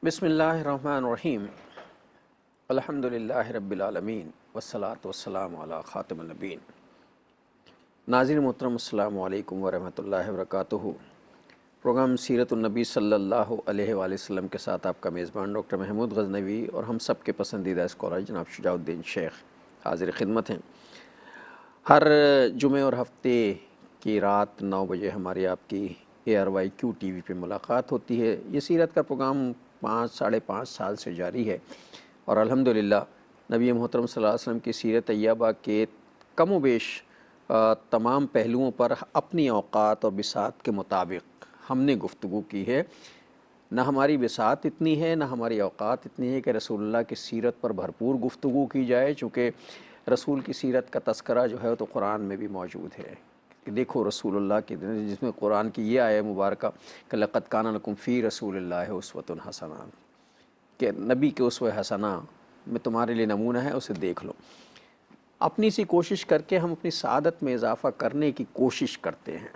بسم اللہ الرحمن الرحیم الحمدللہ رب العالمین والصلاة والسلام علی خاتم النبیین۔ ناظرین محترم السلام علیکم ورحمۃ اللہ وبرکاتہ۔ پروگرام سیرت النبی صلی اللہ علیہ وآلہ وسلم کے ساتھ آپ کا میزبان ڈاکٹر محمود غزنوی اور ہم سب کے پسندیدہ اسکالر جناب شجاع الدین شیخ حاضر خدمت ہیں۔ ہر جمعے اور ہفتے کی رات 9 بجے ہماری آپ کی ARYQ ٹی وی پہ ملاقات ہوتی ہے۔ یہ سیرت کا پروگرام 5-5.5 سال سے جاری ہے اور الحمدللہ نبی محترم صلی اللہ علیہ وسلم کی سیرت طیبہ کے کم و بیش تمام پہلوؤں پر اپنی اوقات اور بساط کے مطابق ہم نے گفتگو کی ہے۔ نہ ہماری بساط اتنی ہے، نہ ہماری اوقات اتنی ہے کہ رسول اللہ کی سیرت پر بھرپور گفتگو کی جائے، چونکہ رسول کی سیرت کا تذکرہ جو ہے تو قرآن میں بھی موجود ہے کہ دیکھو رسول اللہ کی، جس میں قرآن کی یہ آیہ مبارکہ کہ لقد کان لکم فی رسول اللہ اسوۃ حسنہ، کہ نبی کے اسوہ حسنہ میں تمہارے لیے نمونہ ہے، اسے دیکھ لو۔ اپنی سی کوشش کر کے ہم اپنی سعادت میں اضافہ کرنے کی کوشش کرتے ہیں۔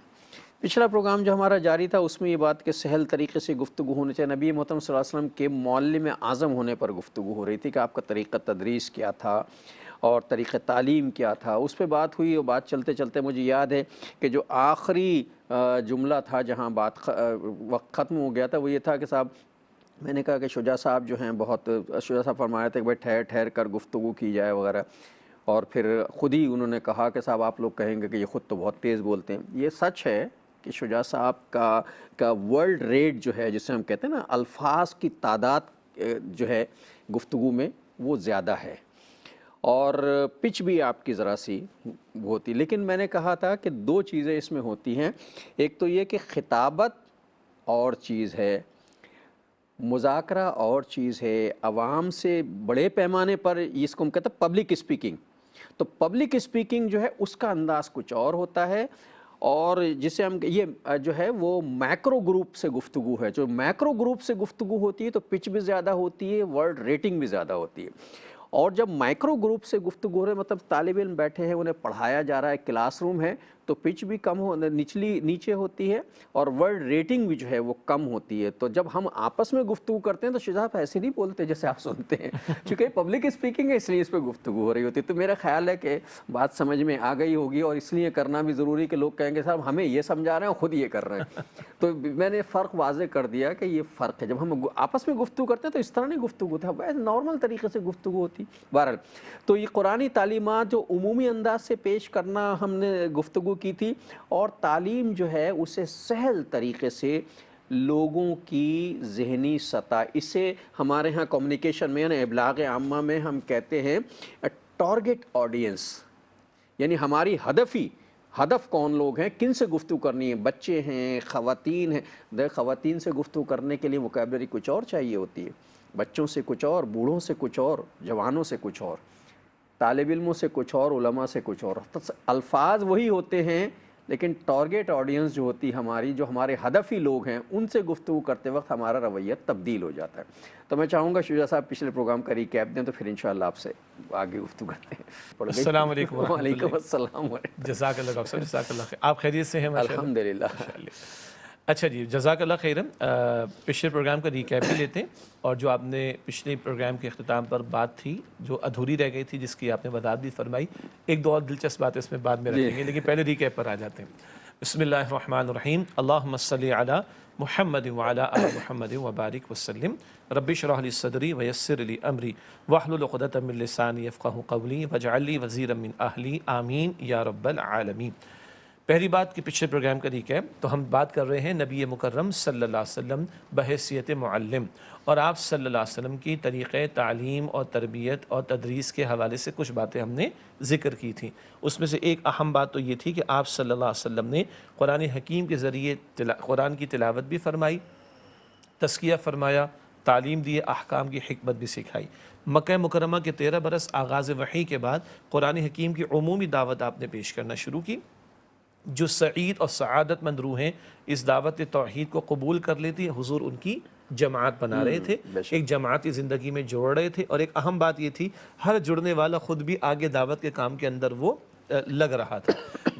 پچھلا پروگرام جو ہمارا جاری تھا اس میں یہ بات کہ سہل طریقے سے گفتگو ہونے چاہیے، نبی محترم صلی اللہ علیہ وسلم کے معلم اعظم ہونے پر گفتگو ہو رہی تھی کہ آپ کا طریقہ تدریس کیا تھا اور طریقہ تعلیم کیا تھا، اس پہ بات ہوئی۔ اور بات چلتے چلتے مجھے یاد ہے کہ جو آخری جملہ تھا جہاں وقت ختم ہو گیا تھا وہ یہ تھا کہ صاحب، میں نے کہا کہ شجاع صاحب جو ہیں شجاع صاحب فرمایا تھا کہ بھائی ٹھہر ٹھہر کر گفتگو کی جائے وغیرہ، اور پھر خود ہی انہوں نے کہا کہ صاحب آپ لوگ کہیں گے کہ یہ خود تو بہت تیز بولتے ہیں۔ یہ سچ ہے کہ شجاع صاحب کا ورلڈ ریٹ جو ہے، جسے ہم کہتے ہیں نا الفاظ کی تعداد جو ہے گفتگو میں، وہ زیادہ ہے اور پچ بھی آپ کی ذرا سی ہوتی، لیکن میں نے کہا تھا کہ 2 چیزیں اس میں ہوتی ہیں۔ ایک تو یہ کہ خطابت اور چیز ہے، مذاکرہ اور چیز ہے، عوام سے بڑے پیمانے پر اس کو ہم کہتے ہیں پبلک اسپیکنگ، تو پبلک اسپیکنگ جو ہے اس کا انداز کچھ اور ہوتا ہے، اور جسے ہم یہ جو ہے وہ میکرو گروپ سے گفتگو ہے۔ جو میکرو گروپ سے گفتگو ہوتی ہے تو پچ بھی زیادہ ہوتی ہے، ورڈ ریٹنگ بھی زیادہ ہوتی ہے۔ اور جب مائکرو گروپ سے گفتگو ہو رہے مطلب طالب علم بیٹھے ہیں، انہیں پڑھایا جا رہا ہے، کلاس روم ہے، تو پچ بھی کم نیچے ہوتی ہے اور ورڈ ریٹنگ بھی جو ہے وہ کم ہوتی ہے۔ تو جب ہم آپس میں گفتگو کرتے ہیں تو شجاع صاحب ایسے نہیں بولتے جیسے آپ سنتے ہیں، چونکہ پبلک اسپیکنگ ہے اس لیے اس پہ گفتگو ہو رہی ہوتی ہے۔ تو میرا خیال ہے کہ بات سمجھ میں آ گئی ہوگی، اور اس لیے کرنا بھی ضروری کہ لوگ کہیں گے صاحب ہمیں یہ سمجھا رہے ہیں خود یہ کر رہے ہیں۔ تو میں نے فرق واضح کر دیا کہ یہ فرق ہے، جب ہم آپس میں گفتگو کرتے ہیں تو اس طرح نہیں گفتگو تھا، نارمل طریقے سے گفتگو ہوتی۔ بہرحال تو یہ قرآنی تعلیمات جو عمومی انداز سے پیش کرنا ہم نے گفتگو کی تھی، اور تعلیم جو ہے اسے سہل طریقے سے لوگوں کی ذہنی سطح، اسے ہمارے ہاں کمیونیکیشن میں یعنی ابلاغ عامہ میں ہم کہتے ہیں ٹارگٹ آڈینس، یعنی ہماری ہدف کون لوگ ہیں، کن سے گفتگو کرنی ہے، بچے ہیں، خواتین ہیں۔ خواتین سے گفتگو کرنے کے لیے ووکیبلری کچھ اور چاہیے ہوتی ہے، بچوں سے کچھ اور، بوڑھوں سے کچھ اور، جوانوں سے کچھ اور، طالب علموں سے کچھ اور، علماء سے کچھ اور۔ الفاظ وہی ہوتے ہیں لیکن ٹارگٹ آڈینس جو ہوتی ہماری، جو ہمارے ہدفی لوگ ہیں، ان سے گفتگو کرتے وقت ہمارا رویہ تبدیل ہو جاتا ہے۔ تو میں چاہوں گا شجاع صاحب پچھلے پروگرام کا ریکیپ دیں تو پھر انشاءاللہ آپ سے آگے گفتگو کرتے ہیں۔ السلام علیکم ورحمۃ اللہ۔ وعلیکم السلام جزاک اللہ ڈاکٹر صاحب، جزاک اللہ خیر۔ آپ خیریت سے ہیں؟ الحمدللہ۔ اچھا جی، جزاک اللہ خیرن۔ پچھلے پروگرام کا ریکیپ بھی لیتے ہیں، اور جو آپ نے پچھلے پروگرام کے اختتام پر بات تھی جو ادھوری رہ گئی تھی، جس کی آپ نے وضاحت بھی فرمائی، ایک دو اور دلچسپ بات اس میں بعد میں رکھیں گے، لیکن پہلے ریکیپ پر آ جاتے ہیں۔ بسم اللہ الرحمن الرحیم، اللہم صلی علی محمد وعلی آل محمد وبارک وسلم، رب اشرح لی صدری ویسر لی امری واحلل عقدۃ من لسانی یفقہوا قولی واجعل لی وزیرا من اہلی، آمین یا رب العالمین۔ پہلی بات کہ پچھلے پروگرام کا ریکیپ، تو ہم بات کر رہے ہیں نبی مکرم صلی اللہ علیہ وسلم بحیثیت معلم، اور آپ صلی اللہ علیہ وسلم کی طریقہ تعلیم اور تربیت اور تدریس کے حوالے سے کچھ باتیں ہم نے ذکر کی تھیں۔ اس میں سے ایک اہم بات تو یہ تھی کہ آپ صلی اللہ علیہ وسلم نے قرآن حکیم کے ذریعے قرآن کی تلاوت بھی فرمائی، تزکیہ فرمایا، تعلیم دیے، احکام کی حکمت بھی سکھائی۔ مکہ مکرمہ کے 13 برس آغاز وحی کے بعد قرآن حکیم کی عمومی دعوت آپ نے پیش کرنا شروع کی۔ جو سعید اور سعادت مند روحیں اس دعوت توحید کو قبول کر لیتی ہیں، حضور ان کی جماعت بنا رہے تھے، ایک جماعتی زندگی میں جوڑ رہے تھے، اور ایک اہم بات یہ تھی ہر جڑنے والا خود بھی آگے دعوت کے کام کے اندر وہ لگ رہا تھا۔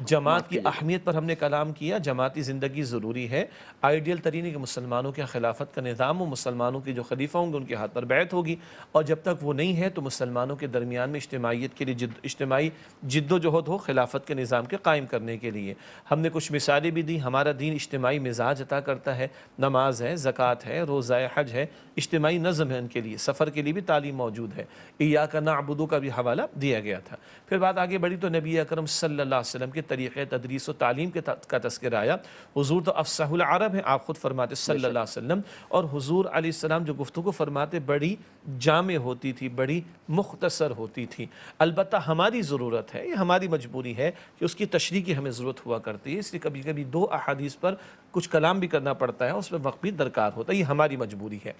جماعت کی اہمیت پر ہم نے کلام کیا، جماعتی زندگی ضروری ہے، آئیڈیل ترین ہے کہ مسلمانوں کے خلافت کا نظام و مسلمانوں کے جو خلیفہ ہوں گے ان کے ہاتھ پر بیعت ہوگی، اور جب تک وہ نہیں ہے تو مسلمانوں کے درمیان میں اجتماعیت کے لیے اجتماعی جد و جہد ہو خلافت کے نظام کے قائم کرنے کے لیے۔ ہم نے کچھ مثالیں بھی دی، ہمارا دین اجتماعی مزاج عطا کرتا ہے، نماز ہے، زکوٰۃ ہے، روزہ حج ہے، اجتماعی نظم ہے ان کے لیے، سفر کے لیے بھی تعلیم موجود ہے، ایاک نعبد کا بھی حوالہ دیا گیا تھا۔ پھر بات آگے بڑھی تو نبی اکرم صلی اللہ علیہ وسلم کے طریقے تدریس و تعلیم کا تذکرہ آیا۔ حضور تو افصح العرب ہیں، آپ خود فرماتے صلی اللہ علیہ وسلم، اور حضور علیہ السلام جو گفتگو فرماتے بڑی جامع ہوتی تھی، بڑی مختصر ہوتی تھی۔ البتہ ہماری ضرورت ہے، یہ ہماری مجبوری ہے کہ اس کی تشریح کی ہمیں ضرورت ہوا کرتی ہے، اس لیے کبھی کبھی 2 احادیث پر کچھ کلام بھی کرنا پڑتا ہے، اس میں وقت بھی درکار ہوتا ہے، یہ ہماری مجبوری ہے۔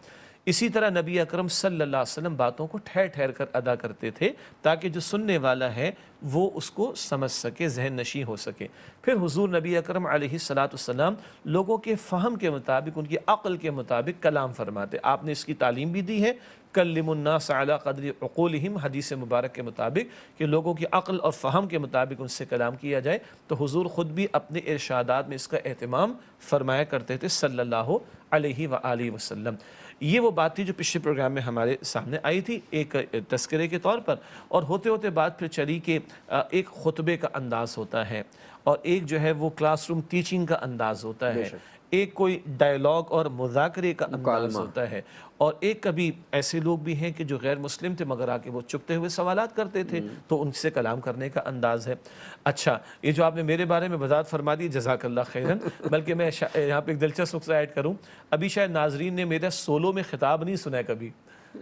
اسی طرح نبی اکرم صلی اللہ علیہ وسلم باتوں کو ٹھہر ٹھہر کر ادا کرتے تھے تاکہ جو سننے والا ہے وہ اس کو سمجھ سکے، ذہن نشین ہو سکے۔ پھر حضور نبی اکرم علیہ السلام لوگوں کے فہم کے مطابق، ان کی عقل کے مطابق کلام فرماتے۔ آپ نے اس کی تعلیم بھی دی ہے، کلم الناس علی قدر عقولہم، حدیث مبارک کے مطابق کہ لوگوں کی عقل اور فہم کے مطابق ان سے کلام کیا جائے، تو حضور خود بھی اپنے ارشادات میں اس کا اہتمام فرمایا کرتے تھے صلی اللہ علیہ وآلہ وسلم۔ یہ وہ بات تھی جو پچھلے پروگرام میں ہمارے سامنے آئی تھی ایک تذکرے کے طور پر، اور ہوتے ہوتے بات پھر چلی کہ ایک خطبے کا انداز ہوتا ہے، اور ایک جو ہے وہ کلاس روم ٹیچنگ کا انداز ہوتا ہے، ایک کوئی ڈائیلاگ اور مذاکرے کا انداز ہوتا ہے، اور ایک کبھی ایسے لوگ بھی ہیں کہ جو غیر مسلم تھے مگر آ کے وہ چپتے ہوئے سوالات کرتے تھے تو ان سے کلام کرنے کا انداز ہے۔ اچھا، یہ جو آپ نے میرے بارے میں وضاحت فرما دی، جزاک اللہ خیرن، بلکہ میں یہاں پہ ایک دلچسپ نقطہ ایڈ کروں، ابھی شاید ناظرین نے میرا سولو میں خطاب نہیں سنا ہے کبھی،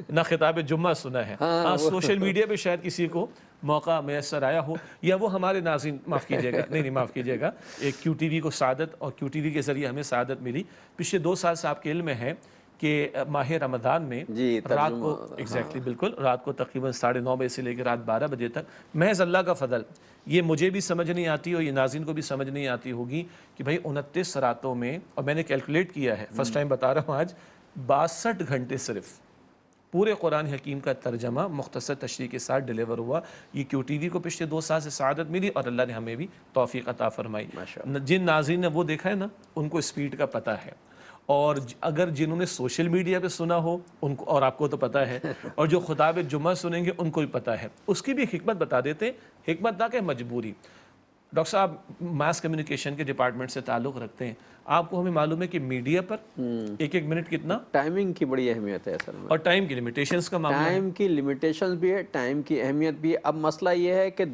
نہ خطاب جمعہ سنا ہے، ہاں سوشل میڈیا پہ شاید کسی کو موقع میسر آیا ہو، یا وہ ہمارے ناظرین معاف کیجیے گا، نہیں معاف کیجیے گا، ایک کیو ٹی وی کو سعادت، اور کیو ٹی وی کے ذریعے ہمیں سعادت ملی۔ پچھلے 2 سال سے آپ کے علم میں ہے کہ ماہ رمضان میں رات کو ایگزیکٹلی بالکل رات کو تقریباً 9:30 بجے سے لے کے رات 12 بجے تک، محض اللہ کا فضل، یہ مجھے بھی سمجھ نہیں آتی اور یہ ناظرین کو بھی سمجھ نہیں آتی ہوگی کہ بھائی 29 راتوں میں، اور میں نے کیلکولیٹ کیا ہے، فرسٹ ٹائم بتا رہا ہوں آج، 62 گھنٹے صرف پورے قرآن حکیم کا ترجمہ مختصر تشریح کے ساتھ ڈیلیور ہوا۔ یہ کیو ٹی وی کو پچھلے 2 سال سے سعادت ملی، اور اللہ نے ہمیں بھی توفیق عطا فرمائی۔ جن ناظرین نے وہ دیکھا ہے نا، ان کو اسپیڈ کا پتہ ہے، اور اگر جنہوں نے سوشل میڈیا پہ سنا ہو ان کو، اور آپ کو تو پتہ ہے، اور جو خطاب جمعہ سنیں گے ان کو بھی پتہ ہے۔ اس کی بھی حکمت بتا دیتے ہیں، حکمت نہ کہ مجبوری۔ ڈاکٹر صاحب ماس کمیونیکیشن کے ڈپارٹمنٹ سے تعلق رکھتے ہیں، آپ کو ہمیں معلوم ہے کہ میڈیا پر 1 منٹ کتنا ٹائمنگ کی بڑی اہمیت ہے اصل میں، اور ٹائم کی لمیٹیشنز کا معاملہ ہے، ٹائم کی لمیٹیشنز بھی ہے، ٹائم کی اہمیت بھی ہے۔ اب مسئلہ یہ ہے کہ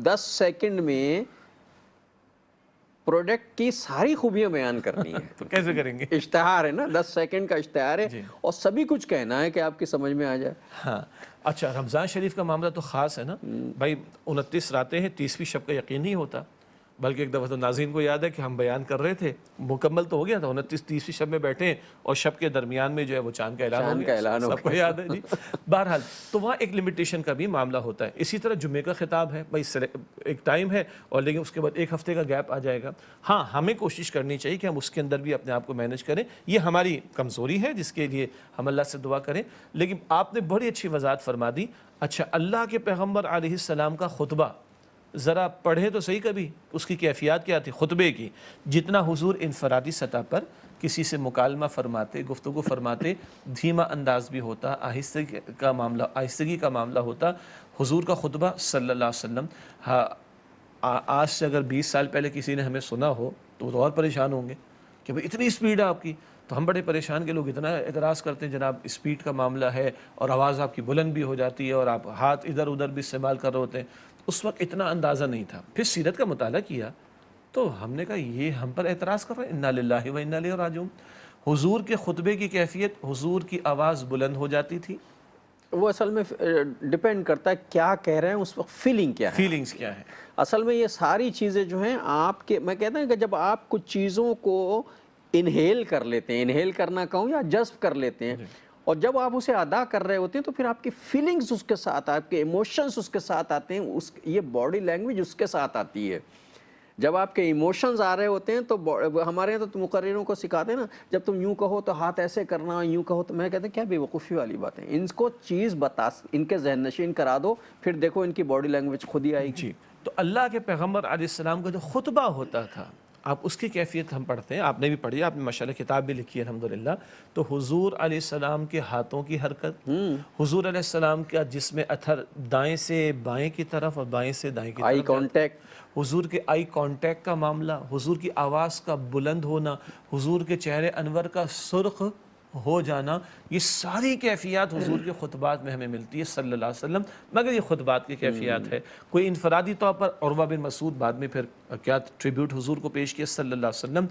10 سیکنڈ میں پروڈکٹ کی ساری خوبیاں بیان کرنی ہے تو کیسے کریں گے؟ اشتہار ہے نا، 10 سیکنڈ کا اشتہار ہے، اور سبھی کچھ کہنا ہے کہ آپ کی سمجھ میں آ جائے۔ ہاں اچھا، رمضان شریف کا معاملہ تو خاص ہے نا بھائی، 29 راتیں ہیں، 30ویں شب کا یقین نہیں ہوتا، بلکہ ایک دفعہ تو ناظرین کو یاد ہے کہ ہم بیان کر رہے تھے، مکمل تو ہو گیا تھا، 29 30ویں شب میں بیٹھے ہیں اور شب کے درمیان میں جو ہے وہ چاند کا اعلان ہو گیا، سب کو یاد ہے جی۔ بہرحال تو وہاں ایک لمیٹیشن کا بھی معاملہ ہوتا ہے۔ اسی طرح جمعے کا خطاب ہے بھائی، ایک ٹائم ہے، اور لیکن اس کے بعد 1 ہفتے کا گیپ آ جائے گا۔ ہاں ہمیں کوشش کرنی چاہیے کہ ہم اس کے اندر بھی اپنے آپ کو مینیج کریں، یہ ہماری کمزوری ہے جس کے لیے ہم اللہ سے دعا کریں۔ لیکن آپ نے بڑی اچھی وضاحت فرما دی۔ اچھا، اللہ کے پیغمبر علیہ السلام کا خطبہ ذرا پڑھے تو صحیح، کبھی اس کی کیفیات کیا تھی خطبے کی؟ جتنا حضور انفرادی سطح پر کسی سے مکالمہ فرماتے، گفتگو فرماتے، دھیما انداز بھی ہوتا، آہستگی کا معاملہ ہوتا۔ حضور کا خطبہ صلی اللہ علیہ وسلم، آج سے اگر 20 سال پہلے کسی نے ہمیں سنا ہو تو وہ تو اور پریشان ہوں گے کہ بھئی اتنی اسپیڈ ہے آپ کی، تو ہم بڑے پریشان کے لوگ اتنا اعتراض کرتے ہیں جناب اسپیڈ کا معاملہ ہے، اور آواز آپ کی بلند بھی ہو جاتی ہے، اور آپ ہاتھ ادھر ادھر بھی استعمال کر رہے ہوتے ہیں۔ اس وقت اتنا اندازہ نہیں تھا۔ پھر سیرت کا مطالعہ کیا تو ہم نے کہا یہ ہم پر اعتراض کر رہے ہیں، انا للہ و انا الیہ راجعون۔ حضور کے خطبے کی کیفیت، حضور کی آواز بلند ہو جاتی تھی، وہ اصل میں ڈیپینڈ کرتا ہے کیا کہہ رہے ہیں اس وقت، فیلنگ کیا ہے، فیلنگز کیا ہے۔ اصل میں یہ ساری چیزیں جو ہیں آپ کے، میں کہتا ہوں کہ جب آپ کچھ چیزوں کو انہیل کر لیتے ہیں، انہیل کرنا کہوں یا جذب کر لیتے ہیں، اور جب آپ اسے ادا کر رہے ہوتے ہیں تو پھر آپ کی فیلنگز اس کے ساتھ، آپ کے ایموشنز اس کے ساتھ آتے ہیں، یہ باڈی لینگویج اس کے ساتھ آتی ہے۔ جب آپ کے ایموشنز آ رہے ہوتے ہیں تو ہمارے یہاں تو مقرروں کو سکھاتے ہیں نا، جب تم یوں کہو تو ہاتھ ایسے کرنا، یوں کہو تو، میں کہتے ہیں کیا بے وقوفی والی بات ہے، ان کو چیز ان کے ذہن نشین کرا دو، پھر دیکھو ان کی باڈی لینگویج خود ہی آئے گی۔ جی، تو اللہ کے پیغمبر علیہ السلام کا جو خطبہ ہوتا تھا، آپ اس کی کیفیت ہم پڑھتے ہیں، آپ نے بھی پڑھی، آپ نے ماشاءاللہ کتاب بھی لکھی ہے الحمدللہ، تو حضور علیہ السلام کے ہاتھوں کی حرکت، حضور علیہ السلام کا جسم اطہر دائیں سے بائیں کی طرف اور بائیں سے دائیں کی آئی طرف جاتا، کانٹیکٹ، حضور کے آئی کانٹیکٹ کا معاملہ، حضور کی آواز کا بلند ہونا، حضور کے چہرے انور کا سرخ ہو جانا، یہ ساری کیفیات حضور کے خطبات میں ہمیں ملتی ہے صلی اللہ علیہ وسلم، مگر یہ خطبات کی کیفیات ہے۔ کوئی انفرادی طور پر عروہ بن مسعود بعد میں پھر کیا ٹریبیوٹ حضور کو پیش کیا صلی اللہ علیہ وسلم،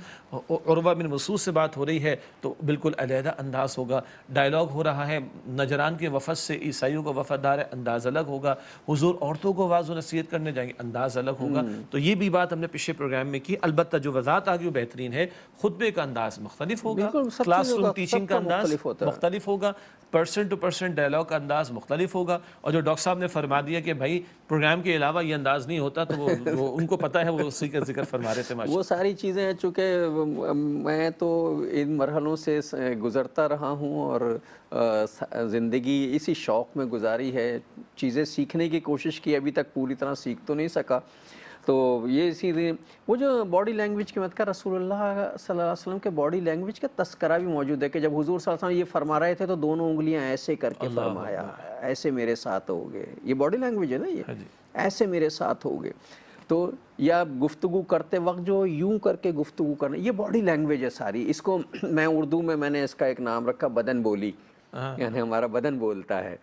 عروہ بن مسعود سے بات ہو رہی ہے تو بالکل علیحدہ انداز ہوگا، ڈائلاگ ہو رہا ہے نجران کے وفد سے عیسائیوں کا وفد آ رہا ہے، انداز الگ ہوگا، حضور عورتوں کو واعظ و نصیحت کرنے جائیں گے، انداز الگ ہوگا۔ تو یہ بھی بات ہم نے پچھلے پروگرام میں کی، البتہ جو وضاحت آگئی وہ بہترین ہے، خطبے کا انداز مختلف ہوگا، بالکل سب کلاس چیزوں روم کا ٹیچنگ کا انداز مختلف ہوتا ہے۔ مختلف ہوگا، پرسن ٹو پرسن ڈائلاگ کا انداز مختلف ہوگا، اور جو ڈاکٹر صاحب نے فرما دیا کہ بھائی پروگرام کے علاوہ یہ انداز نہیں ہوتا، تو وہ ان کو پتہ ہے، وہ اسی کا ذکر فرما رہے تھے ماشاء وہ ساری چیزیں ہیں، چونکہ میں تو ان مرحلوں سے گزرتا رہا ہوں اور زندگی اسی شوق میں گزاری ہے، چیزیں سیکھنے کی کوشش کی، ابھی تک پوری طرح سیکھ تو نہیں سکا۔ تو یہ چیزیں، وہ جو باڈی لینگویج کی مت کا، رسول اللہ صلی اللہ علیہ وسلم کے باڈی لینگویج کا تذکرہ بھی موجود ہے کہ جب حضور صلی اللہ علیہ وسلم یہ فرما رہے تھے تو دونوں انگلیاں ایسے کر کے فرمایا، ایسے میرے ساتھ ہوگے، یہ باڈی لینگویج ہے نا، یہ ایسے میرے ساتھ ہوگے۔ تو یا گفتگو کرتے وقت جو یوں کر کے گفتگو کرنا، یہ باڈی لینگویج ہے ساری، اس کو میں اردو میں نے اس کا ایک نام رکھا بدن بولی، یعنی ہمارا بدن بولتا ہے،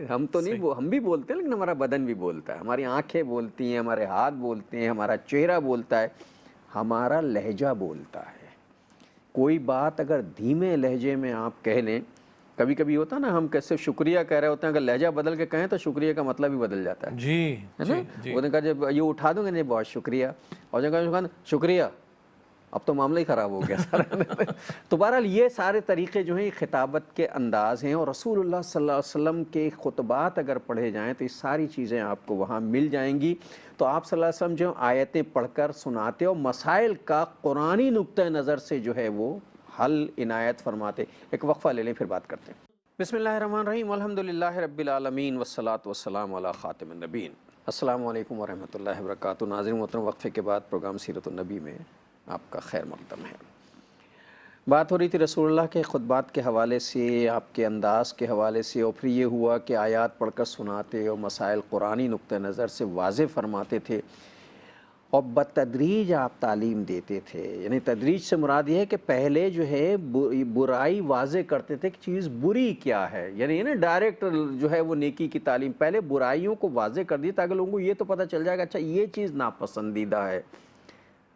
ہم تو نہیں، ہم بھی بولتے ہیں لیکن ہمارا بدن بھی بولتا ہے، ہماری آنکھیں بولتی ہیں، ہمارے ہاتھ بولتے ہیں، ہمارا چہرہ بولتا ہے، ہمارا لہجہ بولتا ہے۔ کوئی بات اگر دھیمے لہجے میں آپ کہہ لیں، کبھی کبھی ہوتا ہے نا، ہم کیسے شکریہ کہہ رہے ہوتے ہیں، اگر لہجہ بدل کے کہیں تو شکریہ کا مطلب ہی بدل جاتا ہے، جی ہے نا؟ وہ نے کہا جب یہ اٹھا دوں گے، نہیں بہت شکریہ، اور جب کہا شکریہ، اب تو معاملہ ہی خراب ہو گیا سارا۔ تو بہرحال یہ سارے طریقے جو ہیں خطابت کے انداز ہیں، اور رسول اللہ صلی اللہ علیہ وسلم کے خطبات اگر پڑھے جائیں تو یہ ساری چیزیں آپ کو وہاں مل جائیں گی۔ تو آپ صلی اللہ علیہ وسلم جو آیتیں پڑھ کر سناتے اور مسائل کا قرآنی نقطہ نظر سے جو ہے وہ حل عنایت فرماتے۔ ایک وقفہ لے لیں، پھر بات کرتے ہیں۔ بسم اللہ الرحمن الرحیم، الحمدللہ رب العالمین والصلاة والسلام علی خاتم النبیین۔ السلام علیکم ورحمۃ اللہ وبرکاتہ۔ ناظرین محترم، وقفے کے بعد پروگرام سیرت النبی میں آپ کا خیر مقدم ہے۔ بات ہو رہی تھی رسول اللہ کے خطبات کے حوالے سے، آپ کے انداز کے حوالے سے، اور پھر یہ ہوا کہ آیات پڑھ کر سناتے اور مسائل قرآنی نقطہ نظر سے واضح فرماتے تھے، اور بتدریج آپ تعلیم دیتے تھے۔ یعنی تدریج سے مراد یہ ہے کہ پہلے جو ہے برائی واضح کرتے تھے کہ چیز بری کیا ہے، یعنی نا ڈائریکٹ جو ہے وہ نیکی کی تعلیم، پہلے برائیوں کو واضح کر دی تاکہ لوگوں کو یہ تو پتہ چل جائے گا اچھا یہ چیز ناپسندیدہ ہے۔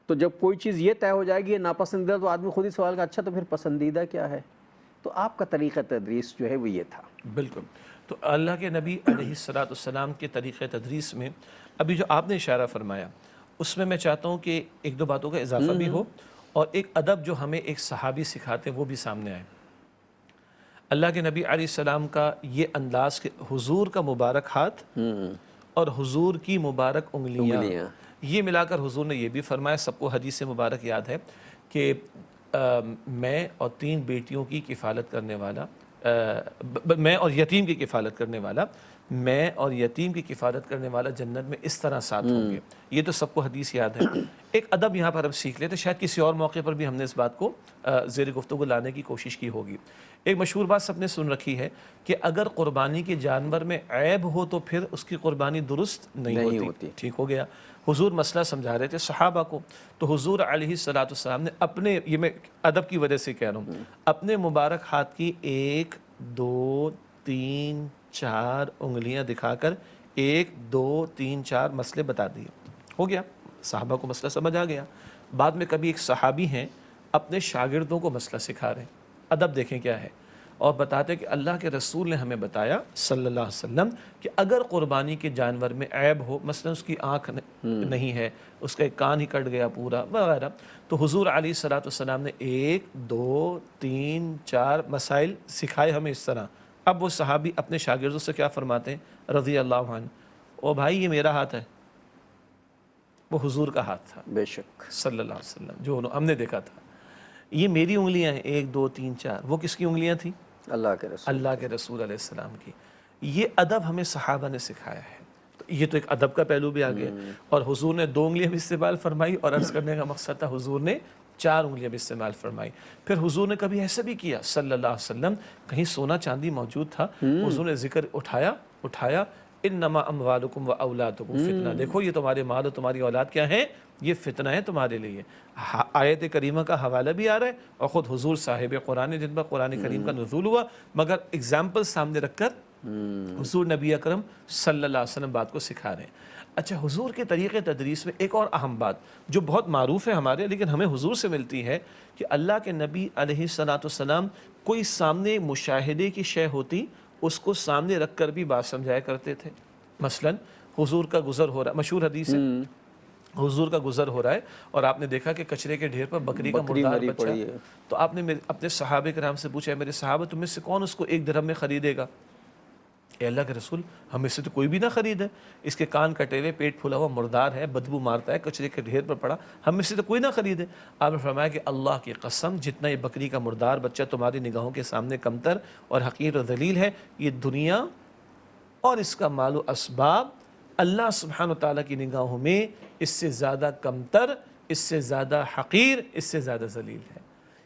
تو جب کوئی چیز یہ طے ہو جائے گی یہ ناپسندیدہ، تو آدمی خود ہی سوال کا اچھا تو پھر پسندیدہ کیا ہے؟ تو آپ کا طریقہ تدریس جو ہے وہ یہ تھا۔ بالکل۔ تو اللہ کے نبی علیہ السلام کے طریقہ تدریس میں ابھی جو آپ نے اشارہ فرمایا، اس میں چاہتا ہوں کہ ایک دو باتوں کا اضافہ بھی ہو، اور ایک ادب جو ہمیں ایک صحابی سکھاتے ہیں وہ بھی سامنے آئے۔ اللہ کے نبی علیہ السلام کا یہ انداز کہ حضور کا مبارک ہاتھ اور حضور کی مبارک انگلیاں، یہ ملا کر حضور نے یہ بھی فرمایا، سب کو حدیث مبارک یاد ہے کہ میں اور 3 بیٹیوں کی کفالت کرنے والا، میں اور یتیم کی کفالت کرنے والا، میں اور یتیم کی کفالت کرنے والا جنت میں اس طرح ساتھ ہوں گے۔ یہ تو سب کو حدیث یاد ہے۔ ایک ادب یہاں پر ہم سیکھ لیتے، شاید کسی اور موقع پر بھی ہم نے اس بات کو زیر گفتگو لانے کی کوشش کی ہوگی۔ ایک مشہور بات سب نے سن رکھی ہے کہ اگر قربانی کے جانور میں عیب ہو تو پھر اس کی قربانی درست نہیں ہوتی۔ ٹھیک ہو گیا؟ حضور مسئلہ سمجھا رہے تھے صحابہ کو، تو حضور علیہ السلام نے اپنے، یہ میں ادب کی وجہ سے کہہ رہا ہوں، اپنے مبارک ہاتھ کی 1 2 3 4 انگلیاں دکھا کر 1 2 3 4 مسئلے بتا دیے۔ ہو گیا، صحابہ کو مسئلہ سمجھ آ گیا۔ بعد میں کبھی ایک صحابی ہیں اپنے شاگردوں کو مسئلہ سکھا رہے ہیں، ادب دیکھیں کیا ہے، اور بتاتے کہ اللہ کے رسول نے ہمیں بتایا صلی اللہ علیہ وسلم کہ اگر قربانی کے جانور میں عیب ہو، مثلا اس کی آنکھ نہیں ہے، اس کا ایک کان ہی کٹ گیا پورا وغیرہ، تو حضور علیہ السلام نے 1 2 3 4 مسائل سکھائے ہمیں اس طرح۔ اب وہ صحابی اپنے شاگردوں سے کیا فرماتے ہیں رضی اللہ عنہ، او بھائی یہ میرا ہاتھ ہے، وہ حضور کا ہاتھ تھا بے شک صلی اللہ علیہ وسلم، جو ہم نے دیکھا تھا۔ یہ میری انگلیاں ہیں 1 2 3 4، وہ کس کی انگلیاں تھیں؟ اللہ کے رسول۔ اللہ کے رسول علیہ السلام کی۔ یہ ادب ہمیں صحابہ نے سکھایا ہے، تو یہ تو ایک ادب کا پہلو بھی آ گیا، اور حضور نے 2 انگلیاں بھی استعمال فرمائی، اور عرض کرنے کا مقصد تھا حضور نے 4 انگلیاں بھی استعمال فرمائی۔ پھر حضور نے کبھی ایسا بھی کیا صلی اللہ علیہ وسلم، کہیں سونا چاندی موجود تھا، حضور نے ذکر اٹھایا انما اموالکم و اولادکم فتنہ، دیکھو یہ تمہارے مال اور تمہاری اولاد کیا ہیں، یہ فتنہ ہے تمہارے لیے۔ آیت کریمہ کا حوالہ بھی آ رہا ہے، اور خود حضور صاحب قرآن جن پر قرآن کریم کا نزول ہوا، مگر اگزامپل سامنے رکھ کر حضور نبی اکرم صلی اللہ علیہ وسلم بات کو سکھا رہے ہیں۔ اچھا، حضور کے طریقے تدریس میں ایک اور اہم بات جو بہت معروف ہے ہمارے، لیکن ہمیں حضور سے ملتی ہے، کہ اللہ کے نبی علیہ الصلوۃ والسلام کوئی سامنے مشاہدے کی شے ہوتی، اس کو سامنے رکھ کر بھی بات سمجھایا کرتے تھے۔ مثلا حضور کا گزر ہو رہا ہے، مشہور حدیث ہے، حضور کا گزر ہو رہا ہے اور آپ نے دیکھا کہ کچرے کے ڈھیر پر بکری کا مردار بچہ، تو آپ نے اپنے صحابہ کرام سے پوچھا، میرے صحابہ تم میں سے کون اس کو 1 درہم میں خریدے گا؟ اے اللہ کے رسول، ہم میں سے تو کوئی بھی نہ خریدے، اس کے کان کٹے ہوئے، پیٹ پھلا ہوا، مردار ہے، بدبو مارتا ہے، کچرے کے ڈھیر پر پڑا، ہم میں سے تو کوئی نہ خریدے۔ آپ نے فرمایا کہ اللہ کی قسم، جتنا یہ بکری کا مردار بچہ تمہاری نگاہوں کے سامنے کمتر اور حقیر اور ذلیل ہے، یہ دنیا اور اس کا مال و اسباب اللہ سبحانہ وتعالیٰ کی نگاہوں میں اس سے زیادہ کمتر، اس سے زیادہ حقیر، اس سے زیادہ ذلیل ہے۔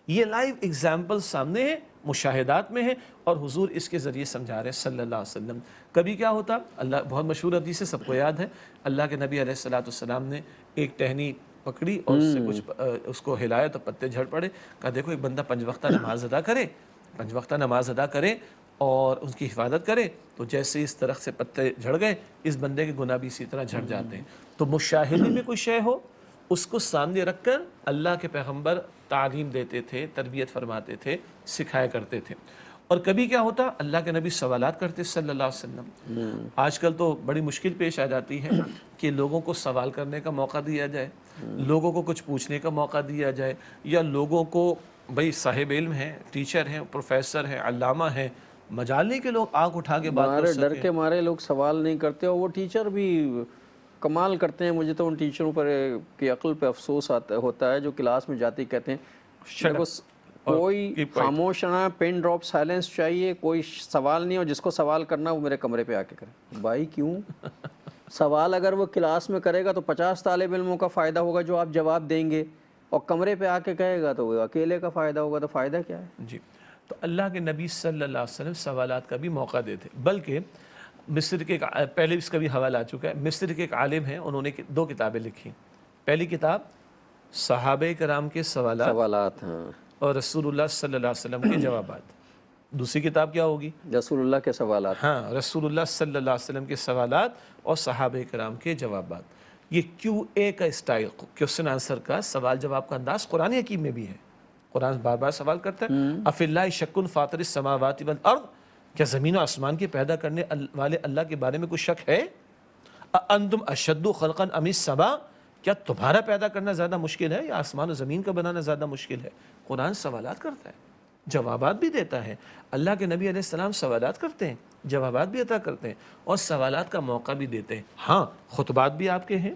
یہ لائیو اگزامپل سامنے ہے، مشاہدات میں ہے، اور حضور اس کے ذریعے سمجھا رہے ہیں صلی اللہ علیہ وسلم۔ کبھی کیا ہوتا، اللہ بہت مشہور حدیث ہے، سب کو یاد ہے، اللہ کے نبی علیہ الصلوۃ والسلام نے ایک ٹہنی پکڑی اور اس سے کچھ اس کو ہلایا تو پتے جھڑ پڑے، کہا دیکھو ایک بندہ 5 وقتہ نماز ادا کرے اور اس کی حفاظت کرے، تو جیسے اس درخت سے پتے جھڑ گئے، اس بندے کے گناہ بھی اسی طرح جھڑ جاتے ہیں۔ تو مشاہدے میں کوئی شے ہو، اس کو سامنے رکھ کر اللہ کے پیغمبر تعلیم دیتے تھے، تربیت فرماتے تھے، سکھایا کرتے تھے۔ اور کبھی کیا ہوتا، اللہ کے نبی سوالات کرتے صلی اللہ علیہ وسلم۔ آج کل تو بڑی مشکل پیش آ جاتی ہے کہ لوگوں کو سوال کرنے کا موقع دیا جائے، لوگوں کو کچھ پوچھنے کا موقع دیا جائے، یا لوگوں کو بھائی صاحب علم ہیں، ٹیچر ہیں، پروفیسر ہیں، علامہ ہیں، مجال نہیں کہ لوگ آنکھ اٹھا کے بات کر سکیں۔ ڈر کے مارے لوگ سوال نہیں کرتے، اور وہ ٹیچر بھی کمال کرتے ہیں۔ مجھے تو ان ٹیچروں پر کی عقل پہ افسوس ہوتا ہے جو کلاس میں جاتے ہی کہتے ہیں کوئی خاموش رہنا، پن ڈراپ سائلنس چاہیے، کوئی سوال نہیں، اور جس کو سوال کرنا وہ میرے کمرے پہ آ کے کرے۔ بھائی کیوں؟ سوال اگر وہ کلاس میں کرے گا تو 50 طالب علموں کا فائدہ ہوگا جو آپ جواب دیں گے، اور کمرے پہ آ کے کہے گا تو وہ اکیلے کا فائدہ ہوگا، تو فائدہ کیا ہے؟ جی، تو اللہ کے نبی صلی اللہ علیہ وسلم سوالات کا بھی موقع دیتے، بلکہ مصر کے پہلے اس کا بھی حوالہ آ چکا ہے، مصر کے ایک عالم ہیں، انہوں نے 2 کتابیں لکھی۔ پہلی کتاب صحابہ کرام کے سوالات ہاں، اور رسول اللہ صلی اللہ علیہ وسلم کے جوابات۔ دوسری کتاب کیا ہوگی؟ رسول اللہ کے سوالات۔ ہاں، رسول اللہ صلی اللہ علیہ وسلم کے سوالات اور صحابہ کرام کے جوابات۔ یہ QA کا اسٹائل، کوسچن آنسر کا سوال جواب کا انداز قرآن حکیم میں بھی ہے۔ قرآن بار بار سوال کرتا ہے، اَفِي اللَّهِ شَكٌّ فَاطِرِ السَّمَاوَاتِ وَالْأَرْضِ، کیا زمین و آسمان کے پیدا کرنے والے اللہ کے بارے میں کوئی شک ہے؟ أَأَنْتُمْ أَشَدُّ خَلْقًا أَمِ السَّمَاءُ، کیا تمہارا پیدا کرنا زیادہ مشکل ہے یا آسمان و زمین کا بنانا زیادہ مشکل ہے؟ قرآن سوالات کرتا ہے، جوابات بھی دیتا ہے۔ اللہ کے نبی علیہ السلام سوالات کرتے ہیں، جوابات بھی عطا کرتے ہیں، اور سوالات کا موقع بھی دیتے ہیں۔ ہاں، خطبات بھی آپ کے ہیں،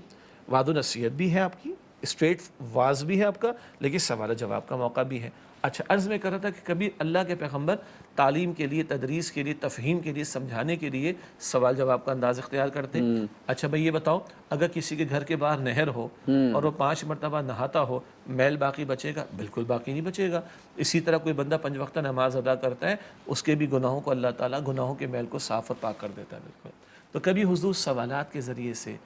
وعد و نصیحت بھی ہے آپ کی، اسٹریٹ واز بھی ہے آپ کا، لیکن سوال و جواب کا موقع بھی ہے۔ اچھا، عرض میں کر رہا تھا کہ کبھی اللہ کے پیغمبر تعلیم کے لیے، تدریس کے لیے، تفہیم کے لیے، سمجھانے کے لیے سوال جواب کا انداز اختیار کرتے ہیں۔ اچھا بھائی یہ بتاؤ، اگر کسی کے گھر کے باہر نہر ہو اور وہ 5 مرتبہ نہاتا ہو، میل باقی بچے گا؟ بالکل باقی نہیں بچے گا۔ اسی طرح کوئی بندہ 5 وقتہ نماز ادا کرتا ہے، اس کے بھی گناہوں کو اللہ تعالیٰ گناہوں کے میل کو صاف اور پاک کر دیتا ہے۔ بالکل۔ تو کبھی حضور سوالات کے ذریعے سے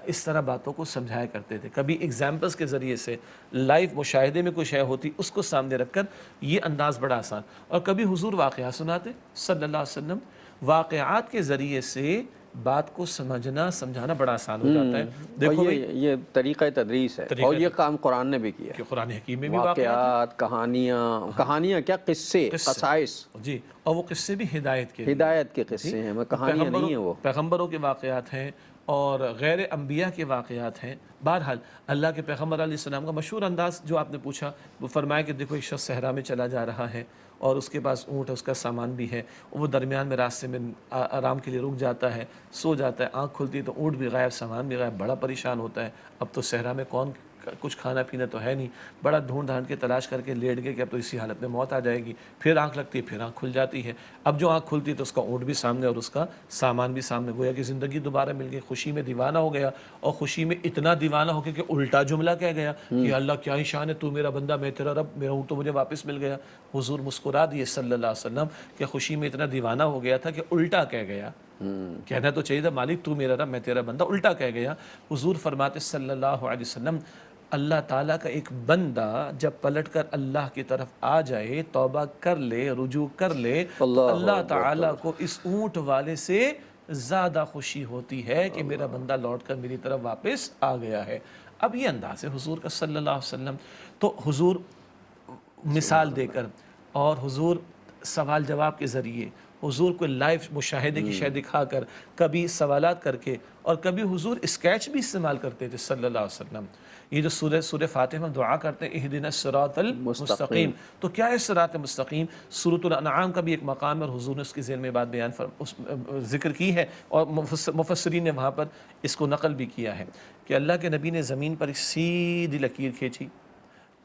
اس طرح باتوں کو سمجھایا کرتے تھے، کبھی ایگزامپلس کے ذریعے سے، لائیو مشاہدے میں کوئی شے ہوتی اس کو سامنے رکھ کر، یہ انداز بڑا آسان، اور کبھی حضور واقعات سناتے صلی اللہ علیہ وسلم۔ واقعات کے ذریعے سے بات کو سمجھانا بڑا آسان ہو جاتا ہے۔ دیکھو یہ طریقہ تدریس ہے، اور یہ کام قرآن نے بھی کیا، کہ قرآن حکیم میں بھی واقعات، کہانیاں کیا، قصے، قصائص، جی، اور وہ قصے بھی ہدایت کے قصے ہیں، کہانیاں نہیں ہیں، وہ پیغمبروں کے واقعات ہیں اور غیر انبیاء کے واقعات ہیں۔ بہرحال اللہ کے پیغمبر علیہ السلام کا مشہور انداز جو آپ نے پوچھا، وہ فرمایا کہ دیکھو ایک شخص صحرا میں چلا جا رہا ہے، اور اس کے پاس اونٹ ہے، اس کا سامان بھی ہے، وہ درمیان میں راستے میں آرام کے لیے رک جاتا ہے، سو جاتا ہے، آنکھ کھلتی ہے تو اونٹ بھی غائب، سامان بھی غائب، بڑا پریشان ہوتا ہے۔ اب تو صحرا میں کون کچھ کھانا پینا تو ہے نہیں، بڑا ڈھونڈ ڈھانڈ کے تلاش کر کے لیٹ گئے کہ اب تو اسی حالت میں موت آ جائے گی، پھر آنکھ لگتی ہے، پھر آنکھ کھل جاتی ہے۔ اب جو آنکھ کھلتی ہے تو اس کا اونٹ بھی سامنے اور اس کا سامان بھی سامنے، گویا کہ زندگی دوبارہ مل گئی، خوشی میں دیوانہ ہو گیا، اور خوشی میں اتنا دیوانہ ہو گیا کہ الٹا جملہ کہہ گیا کہ اللہ کیا ہی شان ہے، تو میرا بندہ، میں تیرا رب، میرا اونٹ تو مجھے واپس مل گیا۔ حضور مسکرا دیے صلی اللہ علیہ وسلم کہ خوشی میں اتنا دیوانہ ہو گیا تھا کہ الٹا کہہ گیا۔ کہنا تو چاہیے تھا مالک تو میرا رب میں تیرا بندہ، الٹا کہہ گیا۔ حضور فرماتے صلی اللہ علیہ وسلم اللہ تعالیٰ کا ایک بندہ جب پلٹ کر اللہ کی طرف آ جائے، توبہ کر لے، رجوع کر لے، تو اللہ تعالیٰ کو اس اونٹ والے سے زیادہ خوشی ہوتی ہے کہ میرا بندہ لوٹ کر میری طرف واپس آ گیا ہے۔ اب یہ انداز ہے حضور کا صلی اللہ علیہ وسلم۔ تو حضور مثال دے کر اور حضور سوال جواب کے ذریعے، حضور کو لائیو مشاہدے کی شے دکھا کر، کبھی سوالات کر کے، اور کبھی حضور اسکیچ بھی استعمال کرتے تھے صلی اللہ علیہ وسلم۔ یہ جو سورہ فاتحہ میں دعا کرتے ہیں اہدنا الصراط المستقیم، تو کیا ہے صراط مستقیم؟ سورۃ الانعام کا بھی ایک مقام ہے اور حضور نے اس کے ذیل میں بات ذکر کی ہے، اور مفسرین نے وہاں پر اس کو نقل بھی کیا ہے کہ اللہ کے نبی نے زمین پر ایک سیدھی لکیر کھینچی،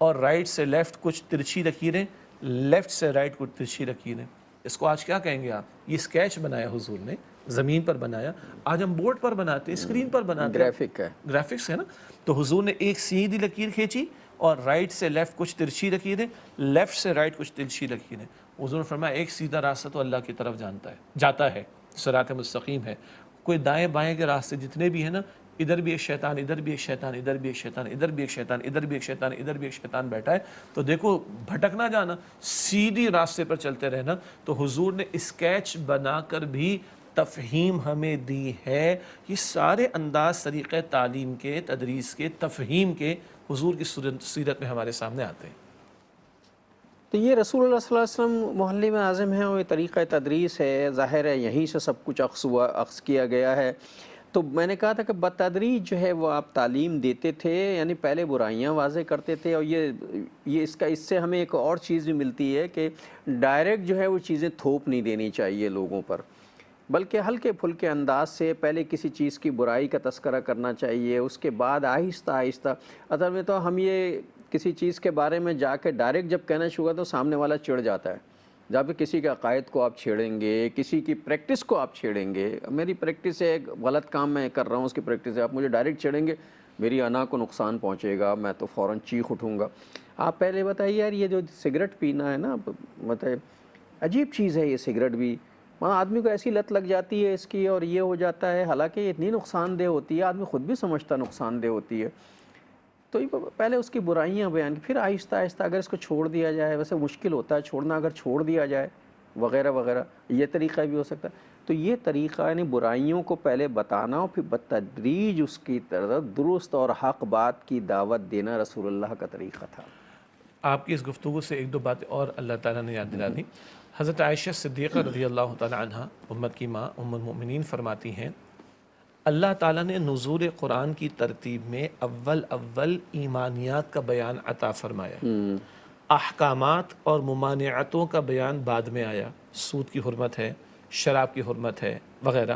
اور رائٹ سے لیفٹ کچھ ترچھی لکیریں، لیفٹ سے رائٹ کچھ ترچھی لکیریں۔ اس کو آج کیا کہیں گے آپ؟ یہ اسکیچ بنایا حضور نے، زمین پر بنایا، آج ہم بورڈ پر بناتے ہیں، اسکرین پر بناتے ہیں، گرافکس ہے نا۔ تو حضور نے ایک سیدھی لکیر کھینچی اور رائٹ سے لیفٹ کچھ ترچھی لکیریں، لیفٹ سے رائٹ کچھ ترچھی لکیریں۔ حضور نے فرمایا ایک سیدھا راستہ تو اللہ کی طرف جاتا ہے، صراط مستقیم ہے۔ کوئی دائیں بائیں کے راستے جتنے بھی ہیں نا، ادھر بھی ایک شیطان، ادھر بھی ایک شیطان، ادھر بھی ایک شیطان، ادھر بھی ایک شیطان، ادھر بھی ایک شیطان، ادھر بھی ایک شیطان بیٹھا ہے، تو دیکھو بھٹک نہ جانا، سیدھی راستے پر چلتے رہنا۔ تو حضور نے اسکیچ بنا کر بھی تفہیم ہمیں دی ہے۔ یہ سارے انداز طریقہ تعلیم کے، تدریس کے، تفہیم کے حضور کی سیرت میں ہمارے سامنے آتے ہیں۔ تو یہ رسول اللہ صلی اللہ علیہ وسلم معلم اعظم ہے اور یہ طریقہ تدریس ہے، ظاہر ہے یہیں سے سب کچھ اخذ کیا گیا ہے۔ تو میں نے کہا تھا کہ بتدریج جو ہے وہ آپ تعلیم دیتے تھے، یعنی پہلے برائیاں واضح کرتے تھے، اور یہ اس سے ہمیں ایک اور چیز بھی ملتی ہے کہ ڈائریکٹ جو ہے وہ چیزیں تھوپ نہیں دینی چاہیے لوگوں پر، بلکہ ہلکے پھلکے انداز سے پہلے کسی چیز کی برائی کا تذکرہ کرنا چاہیے، اس کے بعد آہستہ آہستہ۔ اصل میں تو ہم یہ کسی چیز کے بارے میں جا کے ڈائریکٹ جب کہنا شروع تو سامنے والا چڑ جاتا ہے، جب کسی کے عقائد کو آپ چھیڑیں گے، کسی کی پریکٹس کو آپ چھیڑیں گے، میری پریکٹس ہے ایک غلط کام میں کر رہا ہوں، اس کی پریکٹس ہے، آپ مجھے ڈائریکٹ چھیڑیں گے، میری انا کو نقصان پہنچے گا، میں تو فوراً چیخ اٹھوں گا۔ آپ پہلے بتائیے یار، یہ جو سگریٹ پینا ہے نا، مطلب عجیب چیز ہے یہ سگریٹ بھی، آدمی کو ایسی لت لگ جاتی ہے اس کی اور یہ ہو جاتا ہے، حالانکہ یہ اتنی نقصان دہ ہوتی ہے، آدمی خود بھی سمجھتا نقصان دہ ہوتی ہے۔ تو پہلے اس کی برائیاں بیان کی، پھر آہستہ آہستہ اگر اس کو چھوڑ دیا جائے، ویسے مشکل ہوتا ہے چھوڑنا، اگر چھوڑ دیا جائے وغیرہ وغیرہ، یہ طریقہ بھی ہو سکتا ہے۔ تو یہ طریقہ یعنی برائیوں کو پہلے بتانا اور پھر بتدریج اس کی طرف درست اور حق بات کی دعوت دینا رسول اللہ کا طریقہ تھا۔ آپ کی اس گفتگو سے ایک دو باتیں اور اللہ تعالیٰ نے یاد دلا دی۔ حضرت عائشہ صدیقہ رضی اللہ تعالیٰ عنہ، امت کی ماں، ام المؤمنین، فرماتی ہیں اللہ تعالیٰ نے نزول قرآن کی ترتیب میں اول ایمانیات کا بیان عطا فرمایا، احکامات اور ممانعتوں کا بیان بعد میں آیا، سود کی حرمت ہے، شراب کی حرمت ہے وغیرہ۔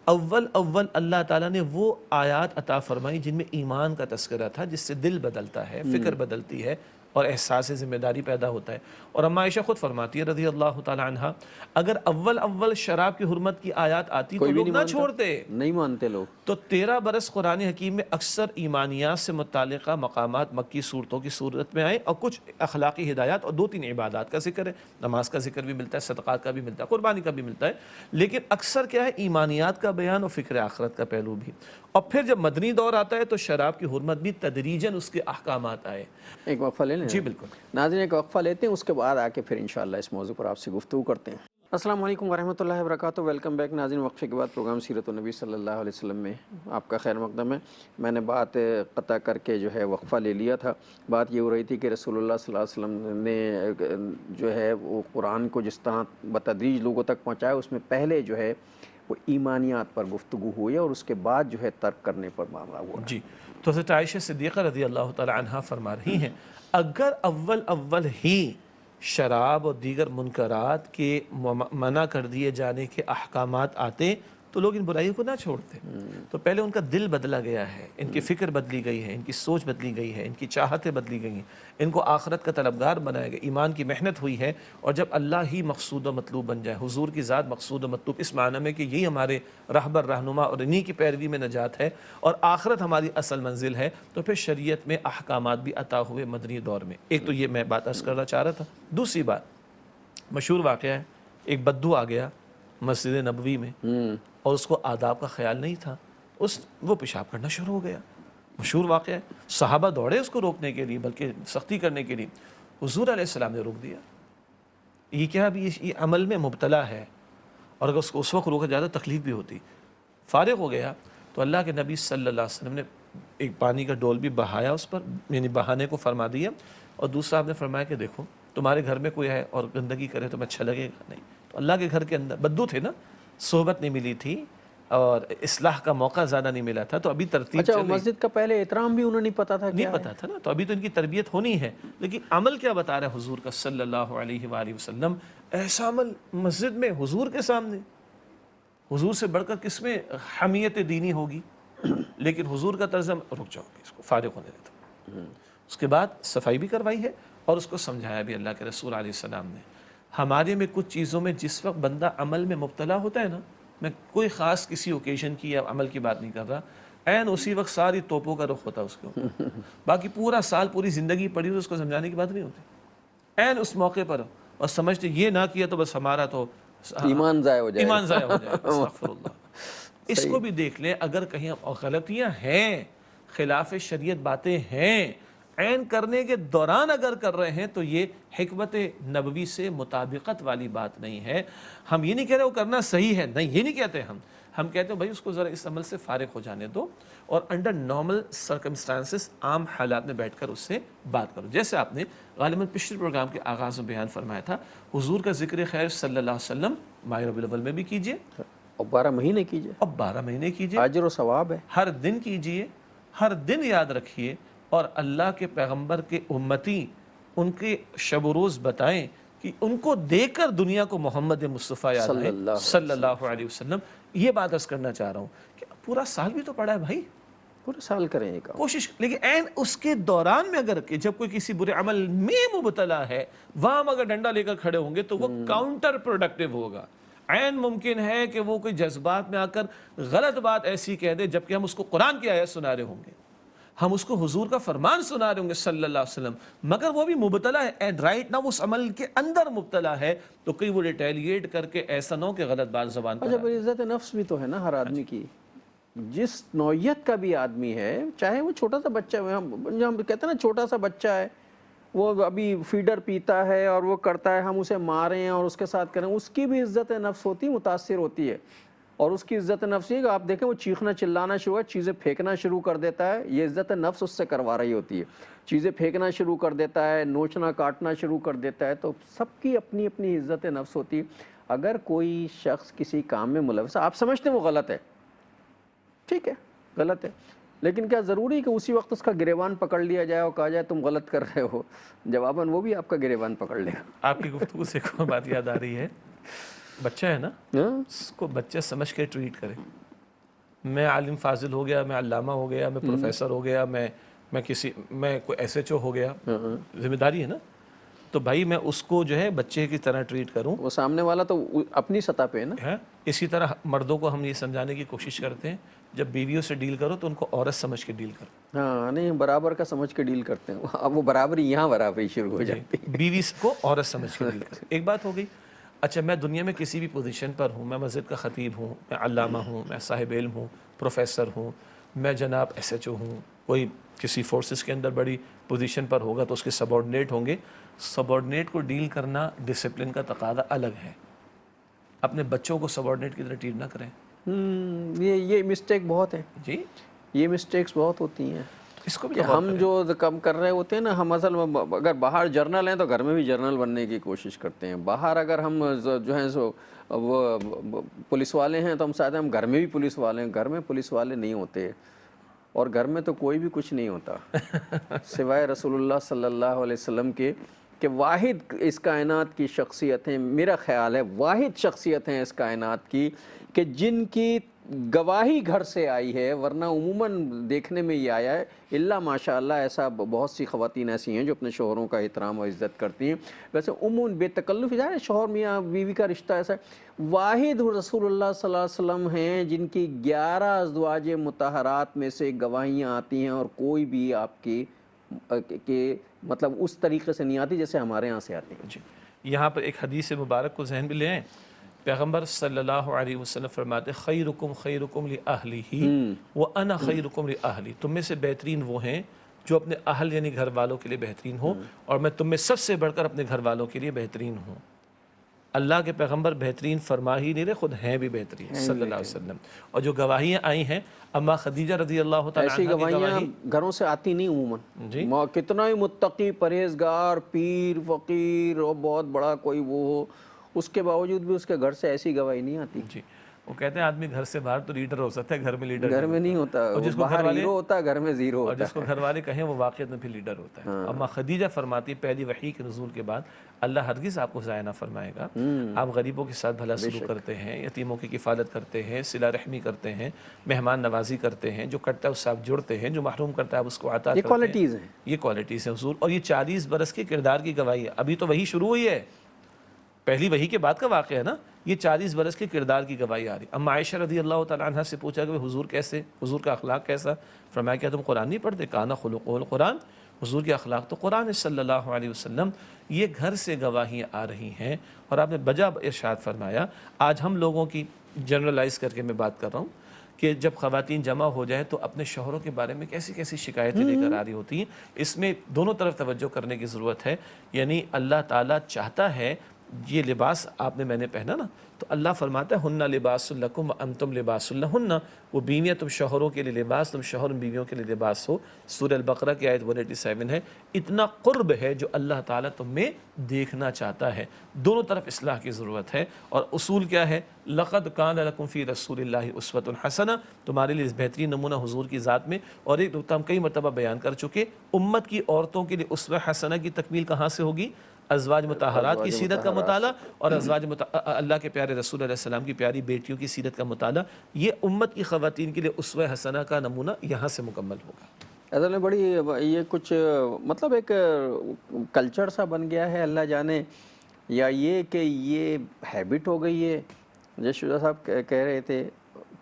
اول اللہ تعالیٰ نے وہ آیات عطا فرمائی جن میں ایمان کا تذکرہ تھا، جس سے دل بدلتا ہے، فکر بدلتی ہے اور احساس ذمہ داری پیدا ہوتا ہے۔ اور اما عائشہ خود فرماتی ہے رضی اللہ تعالیٰ عنہ، اگر اول شراب کی حرمت کی آیات آتی تو لوگ نہ چھوڑتے، نہیں مانتے لوگ۔ تو 13 برس قرآن حکیم میں اکثر ایمانیات سے متعلقہ مقامات مکی صورتوں کی صورت میں آئے، اور کچھ اخلاقی ہدایات اور 2-3 عبادات کا ذکر ہے، نماز کا ذکر بھی ملتا ہے، صدقات کا بھی ملتا ہے، قربانی کا بھی ملتا ہے، لیکن اکثر کیا ہے ایمانیات کا بیان اور فکر آخرت کا پہلو بھی۔ اور پھر جب مدنی دور آتا ہے تو شراب کی حرمت بھی تدریجاً اس کے احکامات آئے۔ ایک وقفہ لے لیں؟ جی بالکل ناظرین، ایک وقفہ لیتے ہیں، اس کے بعد آ کے پھر انشاءاللہ اس موضوع پر آپ سے گفتگو کرتے ہیں۔ السلام علیکم ورحمۃ اللہ وبرکاتہ، ویلکم بیک ناظرین۔ وقفے کے بعد پروگرام سیرت النبی صلی اللہ علیہ وسلم میں آپ کا خیر مقدم ہے۔ میں نے بات قطع کر کے جو ہے وقفہ لے لیا تھا۔ بات یہ ہو رہی تھی کہ رسول اللہ صلی اللہ علیہ وسلم نے جو ہے وہ قرآن کو جس طرح بتدریج لوگوں تک پہنچایا، اس میں پہلے جو ہے وہ ایمانیات پر گفتگو ہوئی اور اس کے بعد جو ہے ترک کرنے پر معاملہ ہوا۔ جی، تو حضرت عائشہ صدیقہ رضی اللہ تعالی عنہ فرما رہی ہیں اگر اول ہی شراب اور دیگر منکرات کے منع کر دیے جانے کے احکامات آتے تو لوگ ان برائیوں کو نہ چھوڑتے. تو پہلے ان کا دل بدلا گیا ہے، ان کی فکر بدلی گئی ہے، ان کی سوچ بدلی گئی ہے، ان کی چاہتیں بدلی گئی ہیں، ان کو آخرت کا طلبگار بنایا گیا، ایمان کی محنت ہوئی ہے. اور جب اللہ ہی مقصود و مطلوب بن جائے، حضور کی ذات مقصود و مطلوب اس معنی میں کہ یہی ہمارے رہبر رہنما اور انہی کی پیروی میں نجات ہے اور آخرت ہماری اصل منزل ہے، تو پھر شریعت میں احکامات بھی عطا ہوئے مدنی دور میں. ایک تو یہ میں بات عرض کرنا چاہ رہا تھا. دوسری بات مشہور واقعہ ہے، ایک بدو آ گیا مسجد نبوی میں اور اس کو آداب کا خیال نہیں تھا، وہ پیشاب کرنا شروع ہو گیا. مشہور واقعہ ہے. صحابہ دوڑے اس کو روکنے کے لیے، بلکہ سختی کرنے کے لیے. حضور علیہ السلام نے روک دیا. یہ کیا ابھی یہ عمل میں مبتلا ہے، اور اگر اس کو اس وقت روکا جاتا تکلیف بھی ہوتی. فارغ ہو گیا تو اللہ کے نبی صلی اللہ علیہ وسلم نے ایک پانی کا ڈول بھی بہایا اس پر، یعنی بہانے کو فرما دیا. اور دوسرا آپ نے فرمایا کہ دیکھو تمہارے گھر میں کوئی ہے اور گندگی کرے تو اچھا لگے گا نہیں. تو اللہ کے گھر کے اندر بدو تھے نا، صحبت نہیں ملی تھی اور اصلاح کا موقع زیادہ نہیں ملا تھا، تو ابھی ترتیب اچھا چل رہی. مسجد کا پہلے احترام بھی انہیں نہیں پتا تھا، نہیں پتا تھا نا، تو ابھی تو ان کی تربیت ہونی ہے. لیکن عمل کیا بتا رہا ہے حضور کا صلی اللہ علیہ وآلہ وسلم؟ ایسا عمل مسجد میں حضور کے سامنے، حضور سے بڑھ کر کس میں حمیت دینی ہوگی؟ لیکن حضور کا طرز رک جاؤ گے، اس کو فارغ ہونے دیتا. اس کے بعد صفائی بھی کروائی ہے اور اس کو سمجھایا بھی اللہ کے رسول علیہ السلام نے. ہمارے میں کچھ چیزوں میں جس وقت بندہ عمل میں مبتلا ہوتا ہے نا، میں کوئی خاص کسی اوکیشن کی یا عمل کی بات نہیں کر رہا، عین اسی وقت ساری توپوں کا رخ ہوتا ہے اس کے اوپر. باقی پورا سال پوری زندگی پڑی ہوئی اس کو سمجھانے کی بات نہیں ہوتی. عین اس موقع پر اور سمجھتے یہ نہ کیا تو بس ہمارا تو ایمان ضائع ہو جائے، ایمان ضائع ہو جائے. استغفر اللہ. اس کو بھی دیکھ لیں، اگر کہیں غلطیاں ہیں، خلاف شریعت باتیں ہیں، عین کرنے کے دوران اگر کر رہے ہیں تو یہ حکمت نبوی سے مطابقت والی بات نہیں ہے. ہم یہ نہیں کہہ رہے وہ کرنا صحیح ہے، نہیں یہ نہیں کہتے ہم کہتے ہیں بھائی اس کو ذرا اس عمل سے فارغ ہو جانے دو اور انڈر نارمل سرکمسٹانسز عام حالات میں بیٹھ کر اس سے بات کرو. جیسے آپ نے غالباً پچھلے پروگرام کے آغاز میں بیان فرمایا تھا، حضور کا ذکر خیر صلی اللہ علیہ وسلم ماہ ربیع الاول میں بھی کیجئے اور 12 مہینے کیجئے، اب 12 مہینے کیجئے، اجر و ثواب ہے. ہر دن کیجئے، ہر دن یاد رکھیے. اور اللہ کے پیغمبر کے امتی ان کے شب و روز بتائیں کہ ان کو دیکھ کر دنیا کو محمد مصطفیٰ یاد آئے صلی اللہ علیہ وسلم. یہ بات عرض کرنا چاہ رہا ہوں کہ پورا سال بھی تو پڑا ہے بھائی، پورے سال کریں یہ کام، کوشش. لیکن عین اس کے دوران میں اگر کہ جب کوئی کسی برے عمل میں مبتلا ہے، وہاں ہم اگر ڈنڈا لے کر کھڑے ہوں گے تو وہ کاؤنٹر پروڈکٹیو ہوگا. عین ممکن ہے کہ وہ کوئی جذبات میں آ کر غلط بات ایسی کہہ دے، جبکہ ہم اس کو قرآن کی آیت سنا رہے ہوں گے، ہم اس کو حضور کا فرمان سنا رہے ہوں گے صلی اللہ علیہ وسلم، مگر وہ بھی مبتلا ہے اینڈ رائٹ نہ اس عمل کے اندر مبتلا ہے، تو کئی وہ ریٹیلیٹ کر کے ایسا نہ ہو کہ غلط بات زبان پر. اچھا عزت نفس بھی تو ہے نا ہر آدمی کی، جس نوعیت کا بھی آدمی ہے، چاہے وہ چھوٹا سا بچہ ہے، ہم کہتے ہیں نا چھوٹا سا بچہ ہے، وہ ابھی فیڈر پیتا ہے اور وہ کرتا ہے، ہم اسے ماریں اور اس کے ساتھ کریں، اس کی بھی عزت نفس ہوتی، متاثر ہوتی ہے. اور اس کی عزت نفس یہ کہ آپ دیکھیں وہ چیخنا چلانا شروع ہے، چیزیں پھینکنا شروع کر دیتا ہے، یہ عزت نفس اس سے کروا رہی ہوتی ہے. چیزیں پھینکنا شروع کر دیتا ہے، نوچنا کاٹنا شروع کر دیتا ہے. تو سب کی اپنی اپنی عزت نفس ہوتی ہے. اگر کوئی شخص کسی کام میں ملوث ہے، آپ سمجھتے ہیں وہ غلط ہے، ٹھیک ہے غلط ہے، لیکن کیا ضروری کہ اسی وقت اس کا گریبان پکڑ لیا جائے اور کہا جائے تم غلط کر رہے ہو؟ جواباً وہ بھی آپ کا گریبان پکڑ لے گا. آپ کی گفتگو سے کوئی بات یاد آ رہی ہے، بچہ ہے نا، اس کو بچہ سمجھ کے ٹریٹ کرے. میں عالم فاضل ہو گیا، میں علامہ ہو گیا، میں پروفیسر ہو گیا، میں کوئی ایس ایچ او ہو گیا، ذمہ داری ہے نا. تو بھائی میں اس کو جو ہے بچے کی طرح ٹریٹ کروں. وہ سامنے والا تو اپنی سطح پہ ہے نا. اسی طرح مردوں کو ہم یہ سمجھانے کی کوشش کرتے ہیں، جب بیویوں سے ڈیل کرو تو ان کو عورت سمجھ کے ڈیل کرو. ہاں نہیں، برابر کا سمجھ کے ڈیل کرتے ہیں. اب وہ برابری یہاں برابری شروع ہو جاتی ہے. بیوی کو عورت سمجھ کے ڈیل کرو. ایک بات ہو گئی. اچھا میں دنیا میں کسی بھی پوزیشن پر ہوں، میں مسجد کا خطیب ہوں، میں علامہ ہوں، میں صاحب علم ہوں، پروفیسر ہوں، میں جناب ایس ایچ او ہوں، کوئی کسی فورسز کے اندر بڑی پوزیشن پر ہوگا تو اس کے سبارڈینیٹ ہوں گے. سبارڈینیٹ کو ڈیل کرنا ڈسپلن کا تقاضا الگ ہے. اپنے بچوں کو سبارڈینیٹ کی طرح ٹریٹ نہ کریں. یہ مسٹیک بہت ہے جی، یہ مسٹیکس بہت ہوتی ہیں. اس کو بھی کہ ہم جو کم کر رہے ہوتے ہیں نا، ہم اصل میں اگر باہر جرنل ہیں تو گھر میں بھی جرنل بننے کی کوشش کرتے ہیں. باہر اگر ہم جو ہیں سو وہ پولیس والے ہیں تو ہم چاہتے ہیں ہم گھر میں بھی پولیس والے ہیں. گھر میں پولیس والے نہیں ہوتے، اور گھر میں تو کوئی بھی کچھ نہیں ہوتا سوائے رسول اللہ صلی اللہ علیہ وسلم کے کہ واحد اس کائنات کی شخصیت ہیں، میرا خیال ہے واحد شخصیت ہیں اس کائنات کی کہ جن کی گواہی گھر سے آئی ہے، ورنہ عموماً دیکھنے میں یہ آیا ہے اللہ ماشاء اللہ ایسا بہت سی خواتین ایسی ہیں جو اپنے شوہروں کا احترام و عزت کرتی ہیں، ویسے عموماً بے تکلف ظاہر ہے شوہر میاں بیوی کا رشتہ ایسا ہے، واحد رسول اللہ صلی اللہ علیہ وسلم ہیں جن کی 11 ازواج مطہرات میں سے گواہیاں آتی ہیں اور کوئی بھی آپ کی کہ مطلب اس طریقے سے نہیں آتی جیسے ہمارے ہاں سے آتی ہیں۔ جی، یہاں پر ایک حدیث مبارک کو ذہن میں لے آئیں، پیغمبر صلی اللہ علیہ وسلم فرماتے خیرکم خیرکم لأہلہ وَأَنَا خیرکم لأہلی، تم میں سے بہترین وہ ہیں جو اپنے اہل یعنی گھر والوں کے لیے بہترین ہو، اور میں تم میں سب سے بڑھ کر اپنے گھر والوں کے لیے بہترین ہوں۔ اللہ کے پیغمبر بہترین فرما ہی نہیں رہے، خود ہیں بھی بہترین صلی اللہ علیہ وسلم۔ اور جو گواہیاں آئی ہیں اما خدیجہ رضی اللہ تعالیٰ ایسی عنہ کی گواہیاں گواہی، گھروں سے آتی نہیں عموماً، جی کتنا ہی متقی پرہیزگار پیر فقیر اور بہت بڑا کوئی وہ ہو، اس کے باوجود بھی اس کے گھر سے ایسی گواہی نہیں آتی۔ جی، وہ کہتے ہیں آدمی گھر سے باہر تو لیڈر ہو سکتا ہے، گھر میں لیڈر گھر میں نہیں ہوتا، اور جس کو گھر باہر والے ہیرو ہوتا ہے، گھر میں زیرو اور ہوتا جس کو گھر والے کہیں وہ واقعات میں پھر لیڈر ہوتا ہے۔ اما خدیجہ فرماتی پہلی وحی کے نزول کے بعد اللہ ہرگز آپ کو ضائع نہ فرمائے گا، آپ غریبوں کے ساتھ بھلا سلوک کرتے ہیں، یتیموں کی کفالت کرتے ہیں، صلہ رحمی کرتے ہیں، مہمان نوازی کرتے ہیں، جو کٹتا ہے اس سے آپ جڑتے ہیں، جو محروم کرتا ہے آپ اس کو عطا یہ کرتے ہیں۔ کوالٹیز ہیں۔ یہ کوالٹیز ہیں حضور، اور یہ 40 برس کے کردار کی گواہی ہے۔ ابھی تو وہی شروع ہوئی ہے، پہلی وحی کے بعد کا واقعہ ہے نا، یہ 40 برس کے کردار کی گواہی آ رہی۔ اما عائشہ رضی اللہ تعالیٰ عنہ سے پوچھا کہ حضور کیسے، حضور کا اخلاق کیسا؟ فرمایا کیا تم قرآن نہیں پڑھتے؟ کانا خلقہ القرآن، حضور کے اخلاق تو قرآن ہے صلی اللہ علیہ وسلم۔ یہ گھر سے گواہیاں آ رہی ہیں، اور آپ نے بجا ارشاد فرمایا۔ آج ہم لوگوں کی جنرلائز کر کے میں بات کر رہا ہوں کہ جب خواتین جمع ہو جائیں تو اپنے شوہروں کے بارے میں کیسی کیسی شکایتیں لے کر آ رہی ہوتی ہیں۔ اس میں دونوں طرف توجہ کرنے کی ضرورت ہے، یعنی اللہ تعالیٰ چاہتا ہے یہ لباس آپ نے میں نے پہنا نا، تو اللہ فرماتا ہے ہن لباس لکم وانتم لباس لہن، وہ بیویاں تم شوہروں کے لیے لباس، تم شوہر ان بیویوں کے لیے لباس ہو۔ سورہ البقرہ کی آیت 187 ہے۔ اتنا قرب ہے جو اللہ تعالیٰ تم میں دیکھنا چاہتا ہے، دونوں طرف اصلاح کی ضرورت ہے۔ اور اصول کیا ہے؟ لقد کان لکم فی رسول اللہ اسوۃ حسنہ، تمہارے لیے بہترین نمونہ حضور کی ذات میں۔ اور ایک نقطہ ہم کئی مرتبہ بیان کر چکے، امت کی عورتوں کے لیے اسوہ حسنہ کی تکمیل کہاں سے ہوگی؟ ازواج مطہرات کی سیرت کا مطالعہ، اور اللہ کے پیارے رسول علیہ السلام کی پیاری بیٹیوں کی سیرت کا مطالعہ۔ یہ امت کی خواتین کے لیے اسوہ حسنہ کا نمونہ یہاں سے مکمل ہوگا۔ اصل میں بڑی یہ کچھ مطلب ایک کلچر سا بن گیا ہے، اللہ جانے، یا یہ کہ یہ ہیبٹ ہو گئی ہے۔ جیسے شجاع صاحب کہہ رہے تھے،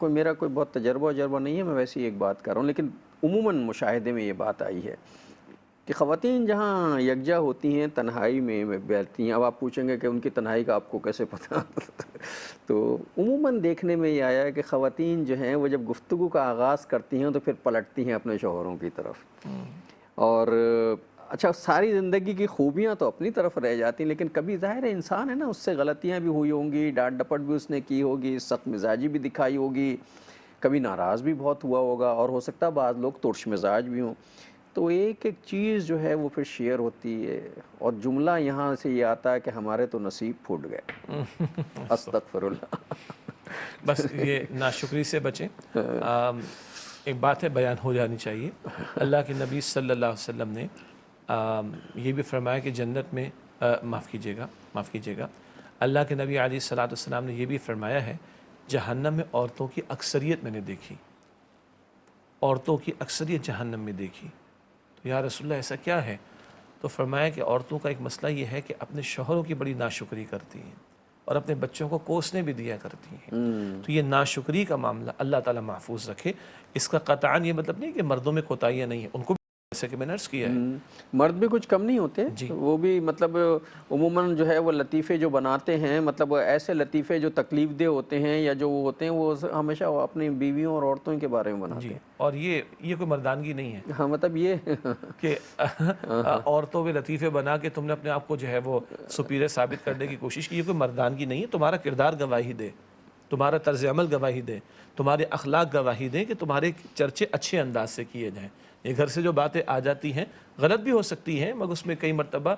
میرا کوئی بہت تجربہ نہیں ہے، میں ویسی ایک بات کر رہا ہوں، لیکن عموماً مشاہدے میں یہ بات آئی ہے کہ خواتین جہاں یکجا ہوتی ہیں تنہائی میں بیٹھتی ہیں۔ اب آپ پوچھیں گے کہ ان کی تنہائی کا آپ کو کیسے پتہ؟ تو عموماً دیکھنے میں یہ آیا ہے کہ خواتین جو ہیں وہ جب گفتگو کا آغاز کرتی ہیں تو پھر پلٹتی ہیں اپنے شوہروں کی طرف، اور اچھا ساری زندگی کی خوبیاں تو اپنی طرف رہ جاتی ہیں، لیکن کبھی ظاہر ہے انسان ہے نا، اس سے غلطیاں بھی ہوئی ہوں گی، ڈانٹ ڈپٹ بھی اس نے کی ہوگی، سخت مزاجی بھی دکھائی ہوگی، کبھی ناراض بھی بہت ہوا ہوگا، اور ہو سکتا ہے بعض لوگ ترش مزاج بھی ہوں۔ تو ایک ایک چیز جو ہے وہ پھر شیئر ہوتی ہے، اور جملہ یہاں سے یہ آتا ہے کہ ہمارے تو نصیب پھوٹ گئے، استغفر اللہ۔ بس یہ ناشکری سے بچیں۔ ایک بات ہے بیان ہو جانی چاہیے، اللہ کے نبی صلی اللہ علیہ وسلم نے یہ بھی فرمایا کہ جنت میں معاف کیجیے گا، اللہ کے نبی علیہ الصلوۃ والسلام نے یہ بھی فرمایا ہے جہنم میں عورتوں کی اکثریت میں نے دیکھی، عورتوں کی اکثریت جہنم میں دیکھی۔ تو یا رسول اللہ ایسا کیا ہے؟ تو فرمایا کہ عورتوں کا ایک مسئلہ یہ ہے کہ اپنے شوہروں کی بڑی ناشکری کرتی ہیں، اور اپنے بچوں کو کوسنے بھی دیا کرتی ہیں۔ تو یہ ناشکری کا معاملہ اللہ تعالیٰ محفوظ رکھے۔ اس کا قطعاً یہ مطلب نہیں کہ مردوں میں کوتاہیاں نہیں ہیں، ان کو جیسے کہ میں نے عرض کیا ہے مرد بھی کچھ کم نہیں ہوتے، جی، وہ بھی مطلب عموماً جو ہے وہ لطیفے جو بناتے ہیں، مطلب ایسے لطیفے جو تکلیف دہ ہوتے ہیں یا جو وہ ہوتے ہیں، وہ ہمیشہ اپنی بیویوں اور عورتوں کے بارے میں بناتے جی، ہیں۔ اور یہ کوئی مردانگی نہیں ہے ہاں مطلب یہ کہ عورتوں میں لطیفے بنا کے تم نے اپنے آپ کو جو ہے وہ سپیریئر ثابت کرنے کی کوشش کی، یہ کوئی مردانگی نہیں ہے۔ تمہارا کردار گواہی دے، تمہارا طرز عمل گواہی دے، تمہارے اخلاق گواہی دیں کہ تمہارے چرچے اچھے انداز سے کیے جائیں۔ یہ گھر سے جو باتیں آ جاتی ہیں غلط بھی ہو سکتی ہیں، مگر اس میں کئی مرتبہ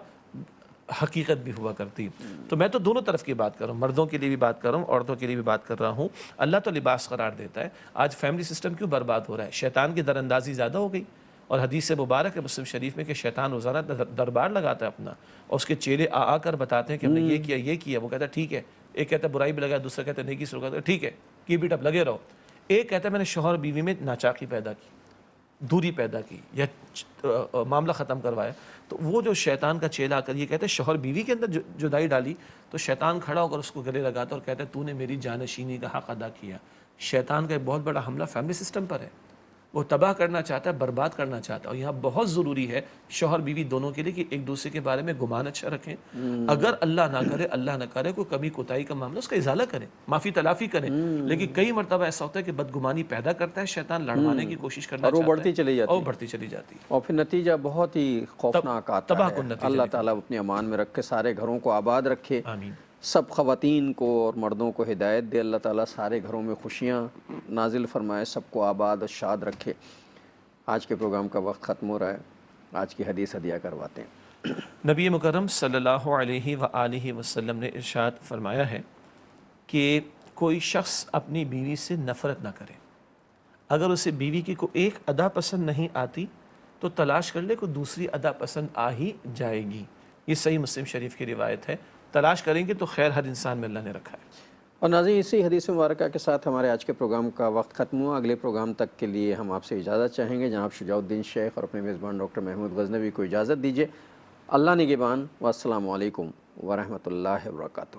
حقیقت بھی ہوا کرتی۔ تو میں تو دونوں طرف کی بات کر رہا ہوں، مردوں کے لیے بھی بات کر رہا ہوں، عورتوں کے لیے بھی بات کر رہا ہوں۔ اللہ تو لباس قرار دیتا ہے۔ آج فیملی سسٹم کیوں برباد ہو رہا ہے؟ شیطان کی در اندازی زیادہ ہو گئی، اور حدیث مبارک ہے مسلم شریف میں کہ شیطان روزانہ دربار لگاتا ہے اپنا، اور اس کے چیلے آ کر بتاتے ہیں کہ ہم نے یہ کیا، وہ کہتا ہے ٹھیک ہے، ایک کہتا ہے برائی بھی لگا، دوسرا کہتا ہے نیکی سے روکا، ٹھیک ہے کیپ اٹ اپ، لگے رہو۔ ایک کہتا ہے میں نے شوہر بیوی میں ناچاقی پیدا کی، دوری پیدا کی، یا معاملہ ختم کروایا، تو وہ جو شیطان کا چیلا آ کر یہ کہتا ہے شوہر بیوی کے اندر جدائی ڈالی، تو شیطان کھڑا ہو کر اس کو گلے لگاتا اور کہتا ہے تو نے میری جانشینی کا حق ادا کیا۔ شیطان کا ایک بہت بڑا حملہ فیملی سسٹم پر ہے، وہ تباہ کرنا چاہتا ہے، برباد کرنا چاہتا ہے، اور یہاں بہت ضروری ہے شوہر بیوی دونوں کے لیے کہ ایک دوسرے کے بارے میں گمان اچھا رکھیں، اگر اللہ نہ کرے کوئی کمی کوتاہی کا معاملہ، اس کا ازالہ کریں، معافی تلافی کریں۔ لیکن کئی مرتبہ ایسا ہوتا ہے کہ بدگمانی پیدا کرتا ہے شیطان، لڑوانے کی کوشش کرنا اور وہ چاہتا ہے، بڑھتی چلی جاتی اور ہے، بڑھتی چلی جاتی ہے، اور پھر نتیجہ بہت ہی خوفناک آتا تباہ ہے۔ کن نتیجہ اللہ نکلتا تعالیٰ اپنے امان میں رکھے، سارے گھروں کو آباد رکھے، ہے۔ آمین۔ سب خواتین کو اور مردوں کو ہدایت دے، اللہ تعالیٰ سارے گھروں میں خوشیاں نازل فرمائے، سب کو آباد اور شاد رکھے۔ آج کے پروگرام کا وقت ختم ہو رہا ہے، آج کی حدیث ہدیہ کرواتے ہیں۔ نبی مکرم صلی اللہ علیہ وآلہ وسلم نے ارشاد فرمایا ہے کہ کوئی شخص اپنی بیوی سے نفرت نہ کرے، اگر اسے بیوی کی کوئی ایک ادا پسند نہیں آتی تو تلاش کر لے، کوئی دوسری ادا پسند آ ہی جائے گی۔ یہ صحیح مسلم شریف کی روایت ہے، تلاش کریں گے تو خیر ہر انسان میں اللہ نے رکھا ہے۔ اور ناظرین، اسی حدیث مبارکہ کے ساتھ ہمارے آج کے پروگرام کا وقت ختم ہوا۔ اگلے پروگرام تک کے لیے ہم آپ سے اجازت چاہیں گے۔ جناب شجاع الدین شیخ اور اپنے میزبان ڈاکٹر محمود غزنوی کو اجازت دیجیے۔ اللہ نگہبان، والسلام علیکم ورحمۃ اللہ وبرکاتہ۔